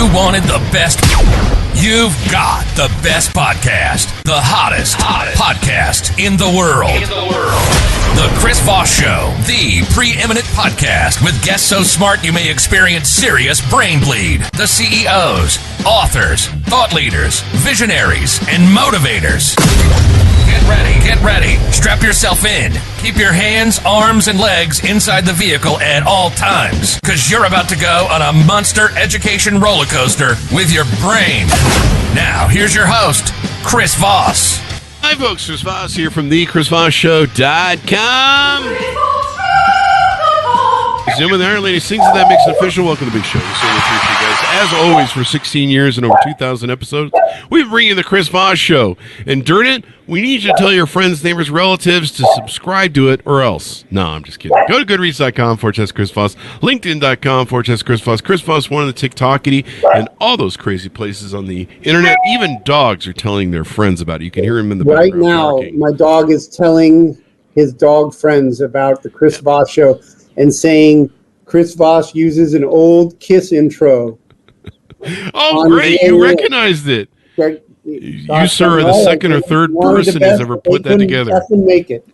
you wanted the best, you've got the best podcast. The hottest podcast in the world. The Chris Voss Show, the preeminent podcast with guests so smart you may experience serious brain bleed. The CEOs, authors, thought leaders, visionaries, and motivators. Get ready. Strap yourself in. Keep your hands, arms, and legs inside the vehicle at all times, because you're about to go on a monster education roller coaster with your brain. Now, here's your host, Chris Voss. Hi, folks. Chris Voss here from thechrisvossshow.com. Zoom in there, lady sings it, that makes it official. Welcome to the big show. So appreciate you guys. As always, for 16 years and over 2,000 episodes, we bring you the Chris Voss Show. And during it, we need you to tell your friends, neighbors, relatives to subscribe to it, or else. No, I'm just kidding. Go to goodreads.com/Chris Voss, LinkedIn.com/Chris Voss, Chris Voss, one on the TikTokity, and all those crazy places on the internet. Even dogs are telling their friends about it. You can hear him in the background. Right now, barking. My dog is telling his dog friends about the Chris Voss Show and saying Chris Voss uses an old Kiss intro. Oh, great. You recognized it. You, sir, are the second or third person who's ever put that together. Make it.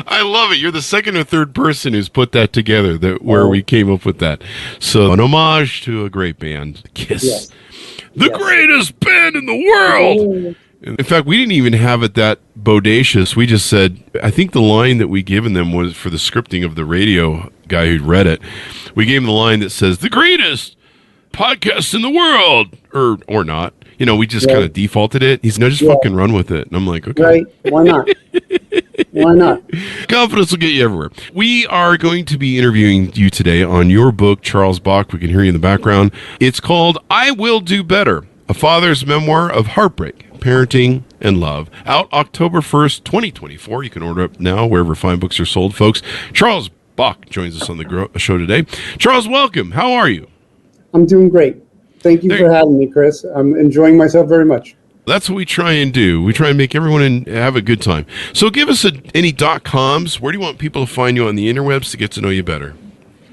I love it. You're the second or third person who's put that together, where we came up with that. So, an homage to a great band, Kiss. Yes. The greatest band in the world. In fact, we didn't even have it that bodacious. We just said, I think the line that we given them was for the scripting of the radio guy who'd read it. We gave him the line that says, the greatest podcast in the world, or not. You know, we just kind of defaulted it. He's just fucking run with it. And I'm like, okay. Right. Why not? Why not? Confidence will get you everywhere. We are going to be interviewing you today on your book, Charles Bock. We can hear you in the background. It's called I Will Do Better, a father's memoir of heartbreak, parenting, and love. Out October 1st, 2024. You can order it now wherever fine books are sold, folks. Charles Bock joins us on the show today. Charles, welcome. How are you? I'm doing great. Thank you for having me, Chris. I'm enjoying myself very much. That's what we try and do. We try and make everyone have a good time. So give us any .coms. Where do you want people to find you on the interwebs to get to know you better?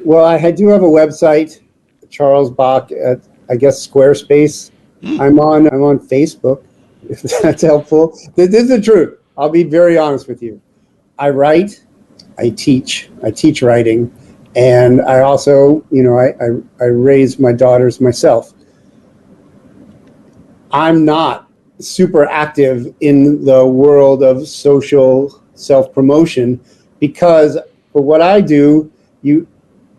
Well, I do have a website, Charles Bock, at, I guess, Squarespace. I'm on Facebook, if that's helpful. This is the truth. I'll be very honest with you. I write, I teach writing, and I also, I raise my daughters myself. I'm not super active in the world of social self-promotion because for what I do,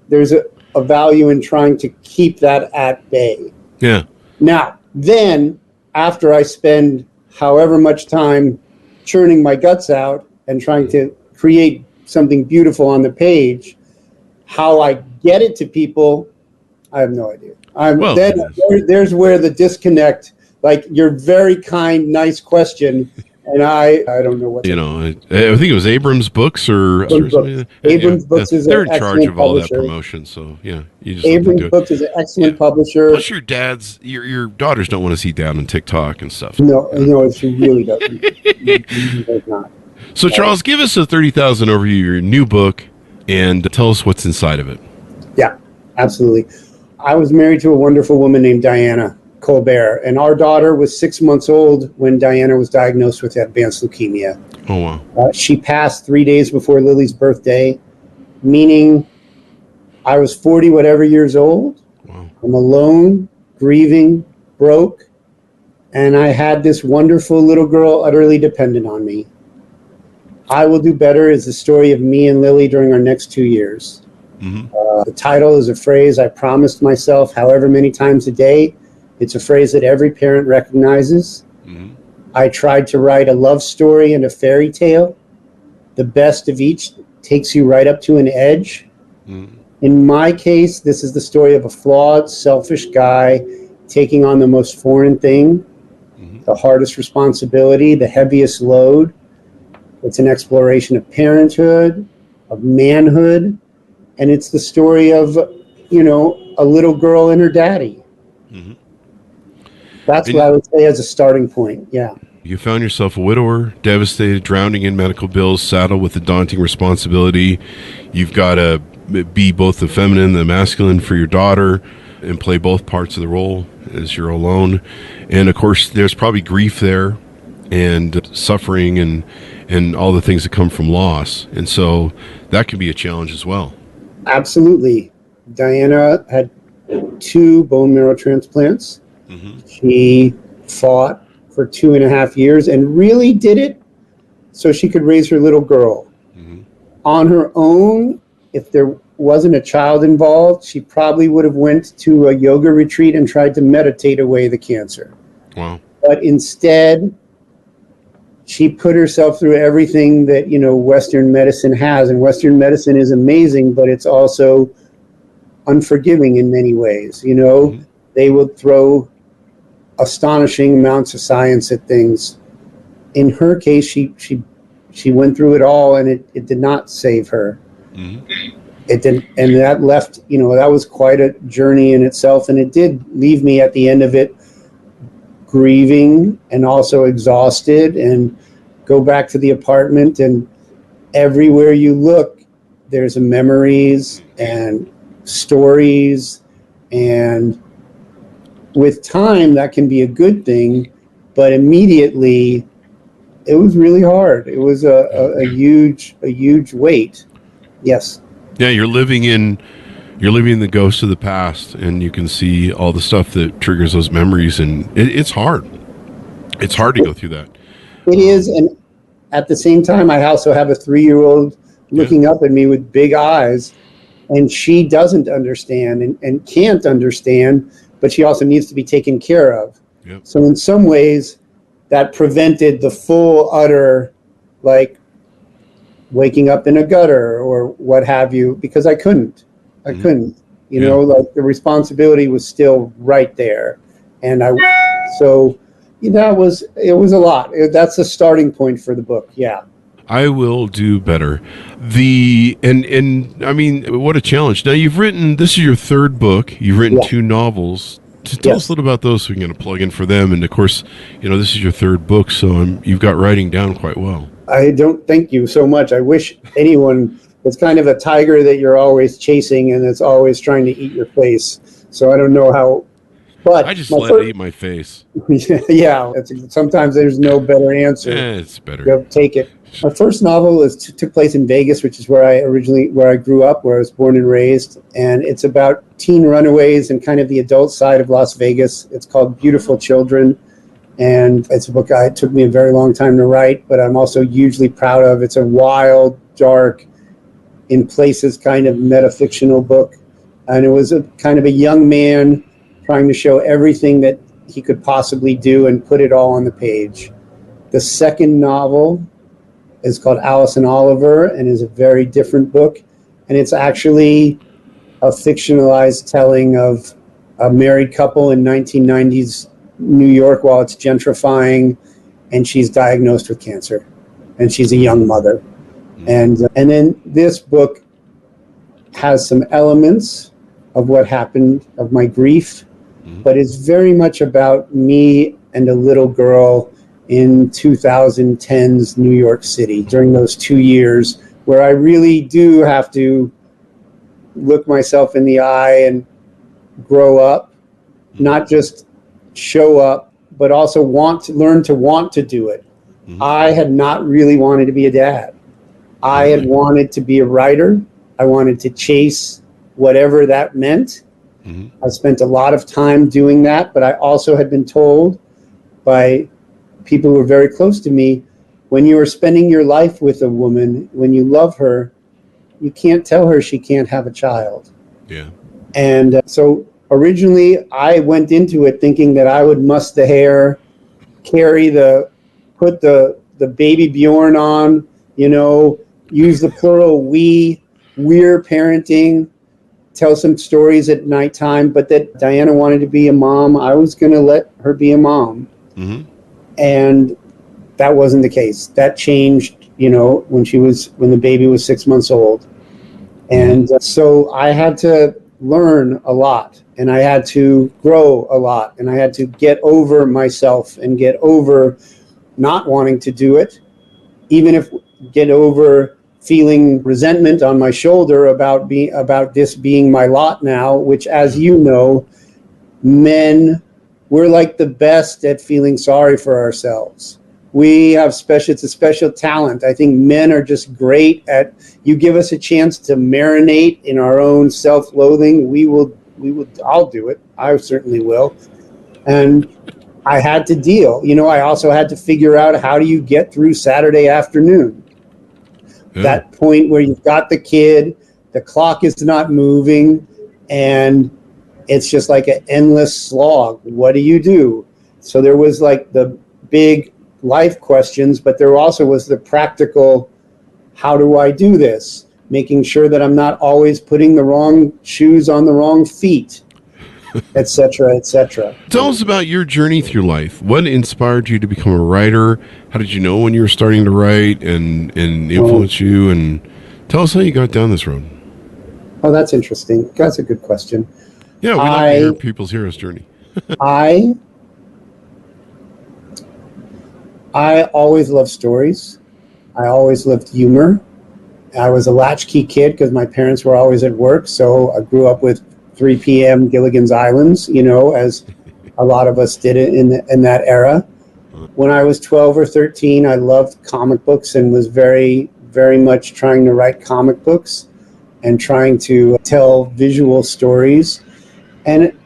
there's a value in trying to keep that at bay. Yeah. Now, then, after I spend however much time churning my guts out and trying to create something beautiful on the page, how I get it to people, I have no idea. There's where the disconnect, like your very kind, nice question, and I don't know what. I think it was Abrams Books or something. Abrams Books is they're an in charge of all publisher. that promotion, so yeah, you just Abrams Books is an excellent publisher. Plus, your daughters don't want to see Dad on TikTok and stuff. No, she really doesn't. She does not. So, Charles, give us a 30,000 overview of your new book and tell us what's inside of it. Yeah, absolutely. I was married to a wonderful woman named Diana Colbert, and our daughter was 6 months old when Diana was diagnosed with advanced leukemia. Oh, wow. She passed 3 days before Lily's birthday, meaning I was 40 whatever years old. Wow. I'm alone, grieving, broke, and I had this wonderful little girl utterly dependent on me. I Will Do Better is the story of me and Lily during our next 2 years. Mm-hmm. The title is a phrase I promised myself however many times a day. It's a phrase that every parent recognizes. Mm-hmm. I tried to write a love story and a fairy tale. The best of each takes you right up to an edge. Mm-hmm. In my case, this is the story of a flawed, selfish guy taking on the most foreign thing, the hardest responsibility, the heaviest load. It's an exploration of parenthood, of manhood, and it's the story of, a little girl and her daddy. Mm-hmm. That's what I would say as a starting point, yeah. You found yourself a widower, devastated, drowning in medical bills, saddled with a daunting responsibility. You've got to be both the feminine and the masculine for your daughter. and play both parts of the role as you're alone. And of course, there's probably grief there and suffering and all the things that come from loss. And so that can be a challenge as well. Absolutely. Diana had 2 bone marrow transplants. Mm-hmm. She fought for 2.5 years and really did it so she could raise her little girl. Mm-hmm. On her own, if there wasn't a child involved, she probably would have went to a yoga retreat and tried to meditate away the cancer. Wow. But instead, she put herself through everything that, Western medicine has. And Western medicine is amazing, but it's also unforgiving in many ways. Mm-hmm. They would throw astonishing amounts of science at things. In her case, she went through it all, and it did not save her. Mm-hmm. It didn't, and that left, that was quite a journey in itself. And it did leave me at the end of it grieving and also exhausted, and go back to the apartment, and everywhere you look, there's memories and stories. And with time, that can be a good thing, but immediately it was really hard. It was a huge weight. Yes. Yeah, you're living in the ghosts of the past, and you can see all the stuff that triggers those memories, and it's hard. It's hard to go through that. It is, and at the same time, I also have a 3-year-old looking up at me with big eyes, and she doesn't understand and can't understand, but she also needs to be taken care of. Yep. So in some ways, that prevented the full, utter, like, waking up in a gutter or what have you, because I couldn't. Like the responsibility was still right there. And it was a lot. That's a starting point for the book. Yeah. I will do better. And I mean, what a challenge. Now this is your 3rd book. You've written 2 novels. Tell us a little about those so we can get a plug in for them. And of course, this is your 3rd book, so you've got writing down quite well. I don't thank you so much. I wish anyone, it's kind of a tiger that you're always chasing and it's always trying to eat your face. So I don't know how, but I just let it eat my face. Yeah. Sometimes there's no better answer. Yeah, it's better. You take it. My first novel took place in Vegas, which is where I grew up, where I was born and raised. And it's about teen runaways and kind of the adult side of Las Vegas. It's called Beautiful Children. And it's a book it took me a very long time to write, but I'm also hugely proud of. It's a wild, dark, in places kind of metafictional book. And it was a kind of a young man trying to show everything that he could possibly do and put it all on the page. The second novel is called Alice and Oliver and is a very different book. And it's actually a fictionalized telling of a married couple in 1990s New York while it's gentrifying, and she's diagnosed with cancer, and she's a young mother. And then this book has some elements of what happened, of my grief, but it's very much about me and a little girl in 2010's New York City during those 2 years where I really do have to look myself in the eye and grow up, not just show up, but also learn to do it. Mm-hmm. I had not really wanted to be a dad. I had wanted to be a writer. I wanted to chase whatever that meant. Mm-hmm. I spent a lot of time doing that, but I also had been told by people who were very close to me, when you are spending your life with a woman, when you love her, you can't tell her she can't have a child. Yeah. And so originally, I went into it thinking that I would muss the hair, put the baby Bjorn on, use the plural we're parenting, tell some stories at nighttime, but that Diana wanted to be a mom. I was going to let her be a mom. Mm-hmm. And that wasn't the case. That changed, when the baby was 6 months old. And so I had to learn a lot, and I had to grow a lot, and I had to get over myself and get over not wanting to do it, get over feeling resentment on my shoulder about this being my lot now, which, as you know, men, we're like the best at feeling sorry for ourselves. It's a special talent. I think men are just great at, you give us a chance to marinate in our own self-loathing. I'll do it. I certainly will. And I had to deal. I also had to figure out, how do you get through Saturday afternoon? Yeah. That point where you've got the kid, the clock is not moving, and it's just like an endless slog. What do you do? So there was like the big life questions, but there also was the practical, how do I do this? Making sure that I'm not always putting the wrong shoes on the wrong feet, et cetera, et cetera. Tell us about your journey through life. What inspired you to become a writer? How did you know when you were starting to write and influence you? And tell us how you got down this road. Oh, that's interesting. That's a good question. Yeah, we like to hear people's hero's journey. I always loved stories. I always loved humor. I was a latchkey kid because my parents were always at work, so I grew up with 3 p.m. Gilligan's Islands, as a lot of us did in that era. When I was 12 or 13, I loved comic books and was very, very much trying to write comic books and trying to tell visual stories. And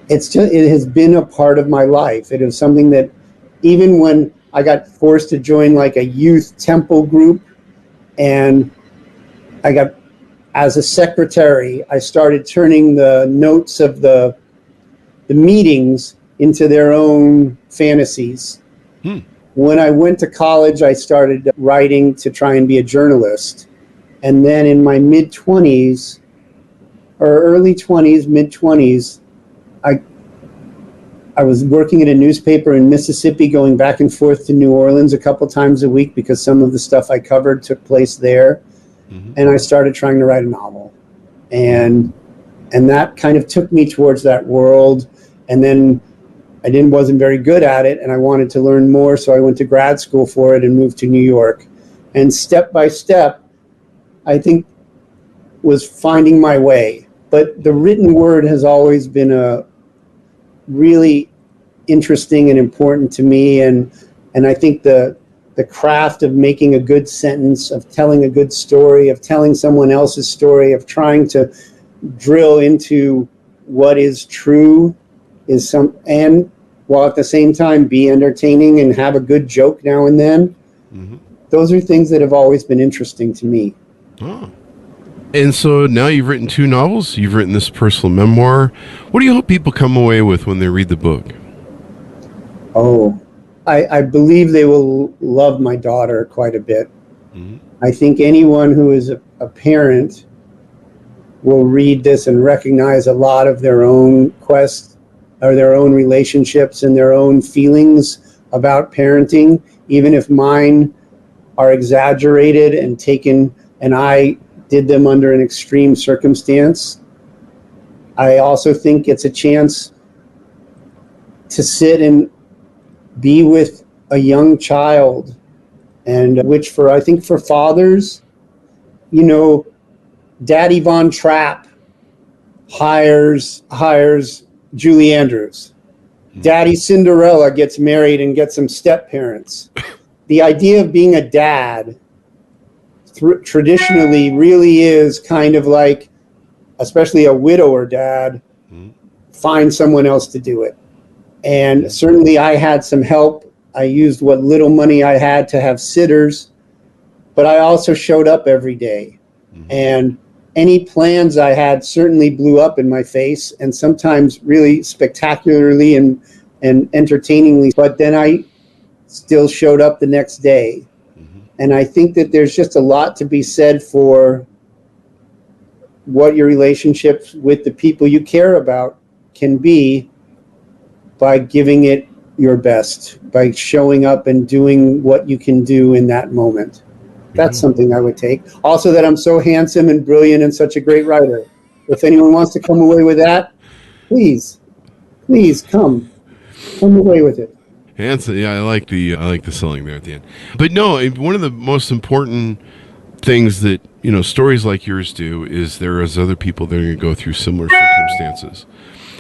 it has been a part of my life. It is something that, even when I got forced to join like a youth temple group, and as a secretary, I started turning the notes of the meetings into their own fantasies. When I went to college, I started writing to try and be a journalist. And then in my mid-20s, or early 20s, mid-20s, I was working at a newspaper in Mississippi, going back and forth to New Orleans a couple times a week because some of the stuff I covered took place there. Mm-hmm. And I started trying to write a novel. And that kind of took me towards that world. And then I wasn't very good at it, and I wanted to learn more, so I went to grad school for it and moved to New York. And step by step, I think, was finding my way. But the written word has always been a really interesting and important to me, and I think the craft of making a good sentence, of telling a good story, of telling someone else's story, of trying to drill into what is true and while at the same time be entertaining and have a good joke now and then. Mm-hmm. Those are things that have always been interesting to me. Oh. And so now you've written 2 novels. You've written this personal memoir. What do you hope people come away with when they read the book? Oh, I believe they will love my daughter quite a bit. Mm-hmm. I think anyone who is a parent will read this and recognize a lot of their own quest or their own relationships and their own feelings about parenting, even if mine are exaggerated and taken, and I did them under an extreme circumstance. I also think it's a chance to sit and be with a young child, and which I think for fathers, Daddy Von Trapp hires Julie Andrews. Daddy Cinderella gets married and gets some step parents. The idea of being a dad traditionally really is kind of like, especially a widower dad, find someone else to do it. And certainly I had some help. I used what little money I had to have sitters, but I also showed up every day. And any plans I had certainly blew up in my face, and sometimes really spectacularly and entertainingly, but then I still showed up the next day. And I think that there's just a lot to be said for what your relationships with the people you care about can be by giving it your best, by showing up and doing what you can do in that moment. That's something I would take. Also, that I'm so handsome and brilliant and such a great writer. If anyone wants to come away with that, please come away with it. Handsome. Yeah, I like the selling there at the end. But no, one of the most important things that, stories like yours do is there is other people that are going to go through similar circumstances.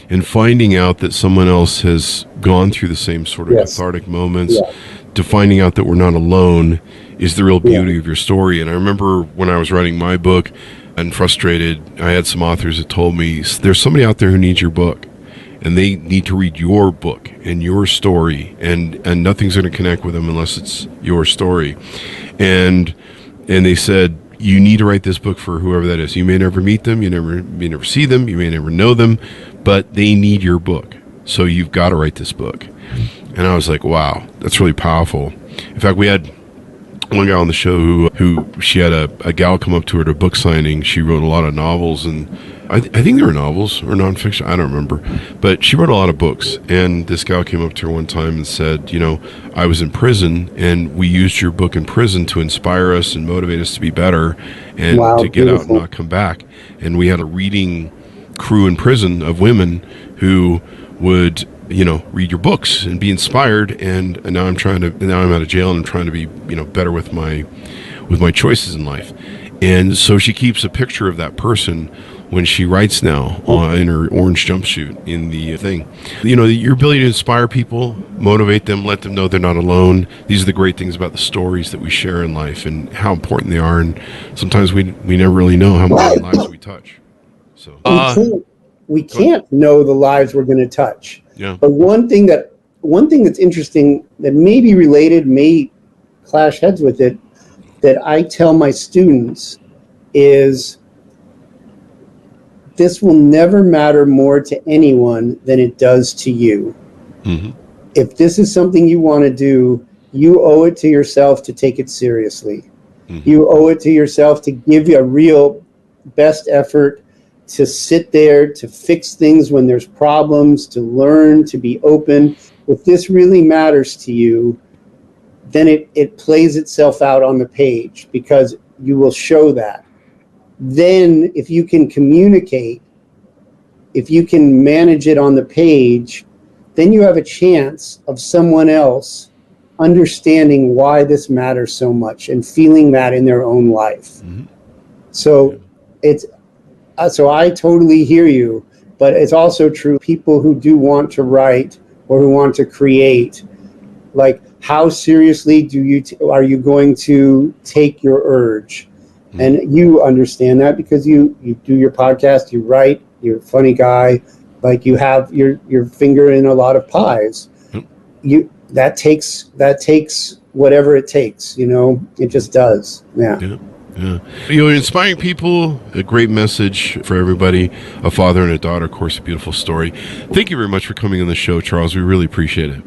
And finding out that someone else has gone through the same sort of cathartic moments, to finding out that we're not alone is the real beauty of your story. And I remember when I was writing my book and frustrated, I had some authors that told me, there's somebody out there who needs your book. And they need to read your book and your story, and nothing's going to connect with them unless it's your story. And they said, you need to write this book for whoever that is. You may never meet them, you may never see them, you may never know them, but they need your book. So you've got to write this book. And I was like, wow, that's really powerful. In fact, we had one guy on the show who she had a gal come up to her to book signing. She wrote a lot of novels, and I think they were novels or nonfiction. I don't remember. But she wrote a lot of books. And this gal came up to her one time and said, I was in prison, and we used your book in prison to inspire us and motivate us to be better and to get out and not come back. And we had a reading crew in prison of women who would read your books and be inspired. And now I'm out of jail and I'm trying to be, better with my choices in life. And so she keeps a picture of that person when she writes now in her orange jumpsuit in the thing. Your ability to inspire people, motivate them, let them know they're not alone. These are the great things about the stories that we share in life and how important they are. And sometimes we never really know how many lives we touch. So we can't know the lives we're going to touch. Yeah. But one thing that's interesting that may be related, may clash heads with it, that I tell my students is this will never matter more to anyone than it does to you. Mm-hmm. If this is something you want to do, you owe it to yourself to take it seriously. Mm-hmm. You owe it to yourself to give you a real best effort, to sit there, to fix things when there's problems, to learn, to be open. If this really matters to you, then it plays itself out on the page because you will show that. Then if you can communicate, if you can manage it on the page, then you have a chance of someone else understanding why this matters so much and feeling that in their own life. Mm-hmm. So so I totally hear you, but it's also true. People who do want to write or who want to create, like, how seriously are you going to take your urge? Mm-hmm. And you understand that because you do your podcast, you write, you're a funny guy, like you have your finger in a lot of pies. Mm-hmm. That takes whatever it takes, it just does. Yeah. You're inspiring people, a great message for everybody, a father and a daughter, of course, a beautiful story. Thank you very much for coming on the show, Charles. We really appreciate it.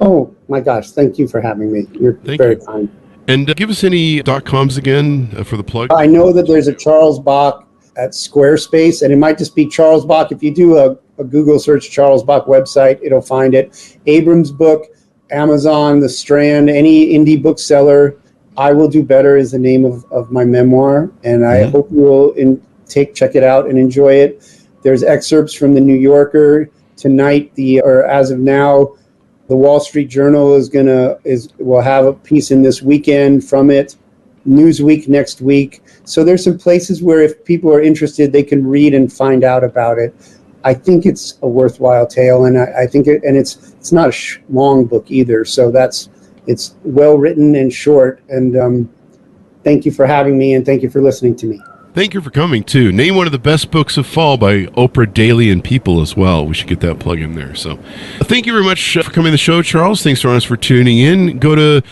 Oh, my gosh. Thank you for having me. You're very kind. And give us any .coms again for the plug. I know that there's a Charles Bock at Squarespace, and it might just be Charles Bock. If you do a Google search, Charles Bock website, it'll find it. Abrams' book, Amazon, The Strand, any indie bookseller. I Will Do Better is the name of my memoir, and I hope you will check it out and enjoy it. There's excerpts from the New Yorker tonight, or as of now, the Wall Street Journal will have a piece in this weekend from it. Newsweek next week. So there's some places where if people are interested, they can read and find out about it. I think it's a worthwhile tale, and I think it's not a long book either. So it's well written and short. And thank you for having me, and thank you for listening to me. Thank you for coming, too. Name one of the best books of fall by Oprah, Daily, and People as well. We should get that plug in there. So thank you very much for coming to the show, Charles. Thanks for tuning in. Go to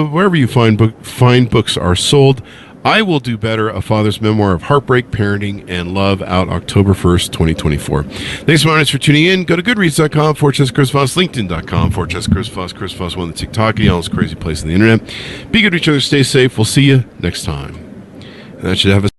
wherever you find books are sold. I Will Do Better, A Father's Memoir of Heartbreak, Parenting, and Love, out October 1st, 2024. Thanks so much for tuning in. Go to goodreads.com/Chris Voss, LinkedIn.com/Chris Voss, Chris Voss, one of the TikTok, all this crazy place on the internet. Be good to each other. Stay safe. We'll see you next time. And that should have a